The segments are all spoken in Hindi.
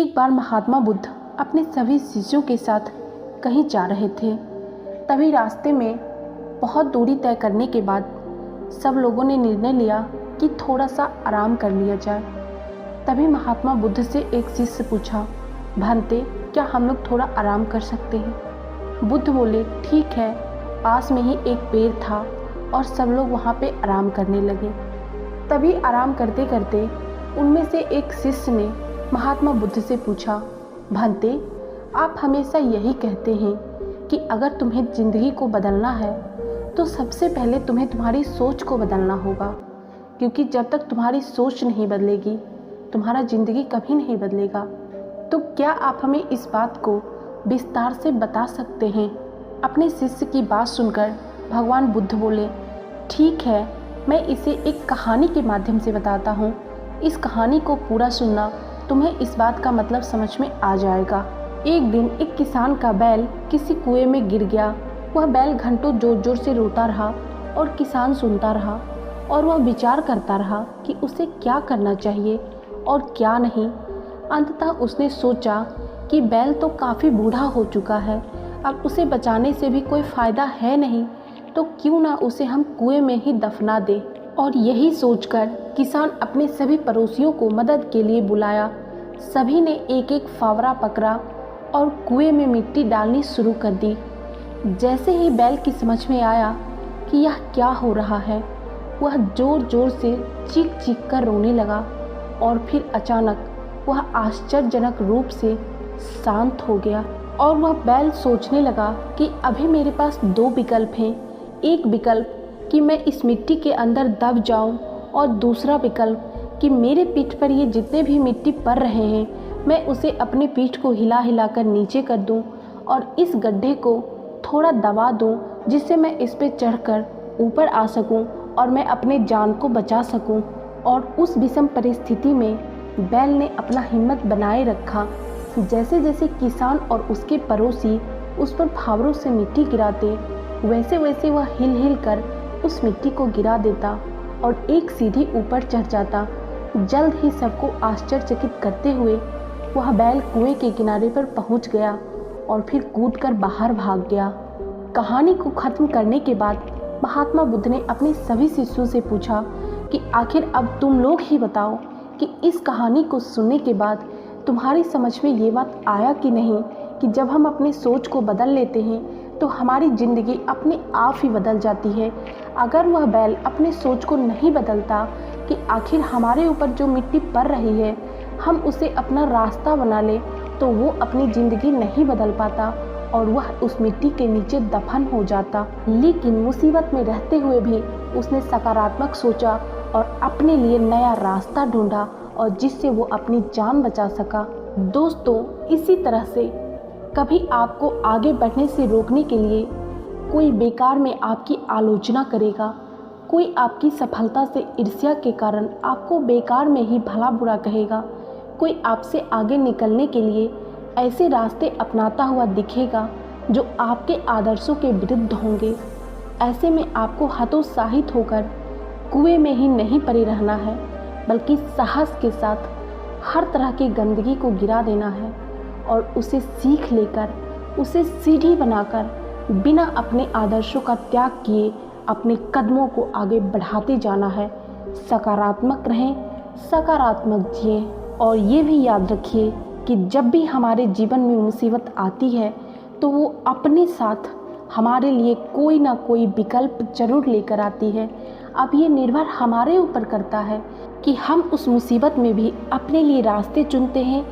एक बार महात्मा बुद्ध अपने सभी शिष्यों के साथ कहीं जा रहे थे। तभी रास्ते में बहुत दूरी तय करने के बाद सब लोगों ने निर्णय लिया कि थोड़ा सा आराम कर लिया जाए। तभी महात्मा बुद्ध से एक शिष्य पूछा, भंते, क्या हम लोग थोड़ा आराम कर सकते हैं? बुद्ध बोले, ठीक है। पास में ही एक पेड़ था और सब लोग वहाँ पे आराम करने लगे। तभी आराम करते करते उनमें से एक शिष्य ने महात्मा बुद्ध से पूछा, भंते, आप हमेशा यही कहते हैं कि अगर तुम्हें ज़िंदगी को बदलना है तो सबसे पहले तुम्हें तुम्हारी सोच को बदलना होगा, क्योंकि जब तक तुम्हारी सोच नहीं बदलेगी तुम्हारा ज़िंदगी कभी नहीं बदलेगा। तो क्या आप हमें इस बात को विस्तार से बता सकते हैं? अपने शिष्य की बात सुनकर भगवान बुद्ध बोले, ठीक है, मैं इसे एक कहानी के माध्यम से बताता हूँ। इस कहानी को पूरा सुनना, तुम्हें इस बात का मतलब समझ में आ जाएगा। एक दिन एक किसान का बैल किसी कुएं में गिर गया। वह बैल घंटों जोर जोर से रोता रहा और किसान सुनता रहा और वह विचार करता रहा कि उसे क्या करना चाहिए और क्या नहीं। अंततः उसने सोचा कि बैल तो काफ़ी बूढ़ा हो चुका है, अब उसे बचाने से भी कोई फ़ायदा है नहीं, तो क्यों ना उसे हम कुएं में ही दफना दें। और यही सोचकर किसान अपने सभी पड़ोसियों को मदद के लिए बुलाया। सभी ने एक एक फावड़ा पकड़ा और कुएं में मिट्टी डालनी शुरू कर दी। जैसे ही बैल की समझ में आया कि यह क्या हो रहा है, वह जोर जोर से चीख चीख कर रोने लगा और फिर अचानक वह आश्चर्यजनक रूप से शांत हो गया। और वह बैल सोचने लगा कि अभी मेरे पास दो विकल्प हैं। एक विकल्प कि मैं इस मिट्टी के अंदर दब जाऊं और दूसरा विकल्प कि मेरे पीठ पर ये जितने भी मिट्टी पड़ रहे हैं मैं उसे अपने पीठ को हिला हिला कर नीचे कर दूं और इस गड्ढे को थोड़ा दबा दूं, जिससे मैं इस पे चढ़कर ऊपर आ सकूं और मैं अपने जान को बचा सकूं। और उस विषम परिस्थिति में बैल ने अपना हिम्मत बनाए रखा। जैसे जैसे किसान और उसके पड़ोसी उस पर फावड़ों से मिट्टी गिराते, वैसे वैसे वह हिल हिल कर उस मिट्टी को गिरा देता और एक सीढ़ी ऊपर चढ़ जाता। जल्द ही सबको आश्चर्यचकित करते हुए वह बैल कुएं के किनारे पर पहुंच गया और फिर कूदकर बाहर भाग गया। कहानी को खत्म करने के बाद महात्मा बुद्ध ने अपने सभी शिष्यों से पूछा कि आखिर अब तुम लोग ही बताओ कि इस कहानी को सुनने के बाद तुम्हारी समझ में ये बात आया कि नहीं कि जब हम अपनी सोच को बदल लेते हैं तो हमारी ज़िंदगी अपने आप ही बदल जाती है। अगर वह बैल अपने सोच को नहीं बदलता कि आखिर हमारे ऊपर जो मिट्टी पड़ रही है हम उसे अपना रास्ता बना ले, तो वो अपनी ज़िंदगी नहीं बदल पाता और वह उस मिट्टी के नीचे दफन हो जाता। लेकिन मुसीबत में रहते हुए भी उसने सकारात्मक सोचा और अपने लिए नया रास्ता ढूंढा और जिससे वो अपनी जान बचा सका। दोस्तों, इसी तरह से कभी आपको आगे बढ़ने से रोकने के लिए कोई बेकार में आपकी आलोचना करेगा, कोई आपकी सफलता से ईर्ष्या के कारण आपको बेकार में ही भला बुरा कहेगा, कोई आपसे आगे निकलने के लिए ऐसे रास्ते अपनाता हुआ दिखेगा जो आपके आदर्शों के विरुद्ध होंगे। ऐसे में आपको हतोत्साहित होकर कुएं में ही नहीं पड़े रहना है, बल्कि साहस के साथ हर तरह की गंदगी को गिरा देना है और उसे सीख लेकर, उसे सीढ़ी बनाकर बिना अपने आदर्शों का त्याग किए अपने कदमों को आगे बढ़ाते जाना है। सकारात्मक रहें, सकारात्मक जिएं और ये भी याद रखिए कि जब भी हमारे जीवन में मुसीबत आती है तो वो अपने साथ हमारे लिए कोई ना कोई विकल्प जरूर लेकर आती है। अब ये निर्भर हमारे ऊपर करता है कि हम उस मुसीबत में भी अपने लिए रास्ते चुनते हैं,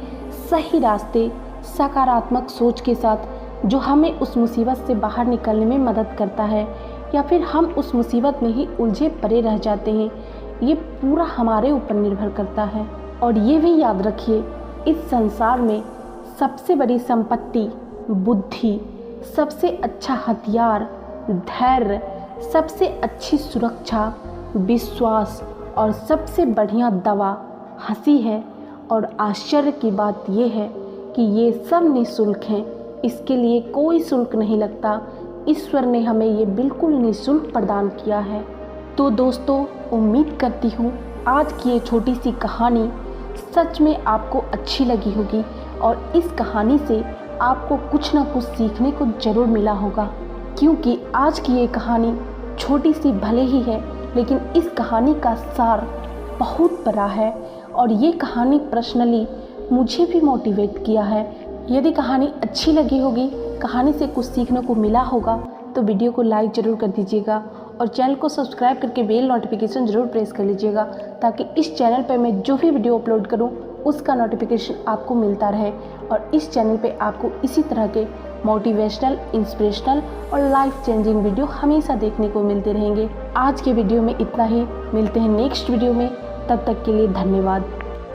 सही रास्ते, सकारात्मक सोच के साथ, जो हमें उस मुसीबत से बाहर निकलने में मदद करता है, या फिर हम उस मुसीबत में ही उलझे पड़े रह जाते हैं। ये पूरा हमारे ऊपर निर्भर करता है। और ये भी याद रखिए, इस संसार में सबसे बड़ी संपत्ति बुद्धि, सबसे अच्छा हथियार धैर्य, सबसे अच्छी सुरक्षा विश्वास और सबसे बढ़िया दवा हंसी है। और आश्चर्य की बात यह है कि ये सब निःशुल्क हैं, इसके लिए कोई शुल्क नहीं लगता। ईश्वर ने हमें ये बिल्कुल निःशुल्क प्रदान किया है। तो दोस्तों, उम्मीद करती हूँ आज की ये छोटी सी कहानी सच में आपको अच्छी लगी होगी और इस कहानी से आपको कुछ ना कुछ सीखने को ज़रूर मिला होगा, क्योंकि आज की ये कहानी छोटी सी भले ही है, लेकिन इस कहानी का सार बहुत बड़ा है और ये कहानी पर्सनली मुझे भी मोटिवेट किया है। यदि कहानी अच्छी लगी होगी, कहानी से कुछ सीखने को मिला होगा, तो वीडियो को लाइक ज़रूर कर दीजिएगा और चैनल को सब्सक्राइब करके बेल नोटिफिकेशन ज़रूर प्रेस कर लीजिएगा, ताकि इस चैनल पर मैं जो भी वीडियो अपलोड करूं उसका नोटिफिकेशन आपको मिलता रहे। और इस चैनल पे आपको इसी तरह के मोटिवेशनल, इंस्पिरेशनल और लाइफ चेंजिंग वीडियो हमेशा देखने को मिलते रहेंगे। आज के वीडियो में इतना ही, मिलते हैं नेक्स्ट वीडियो में, तब तक के लिए धन्यवाद।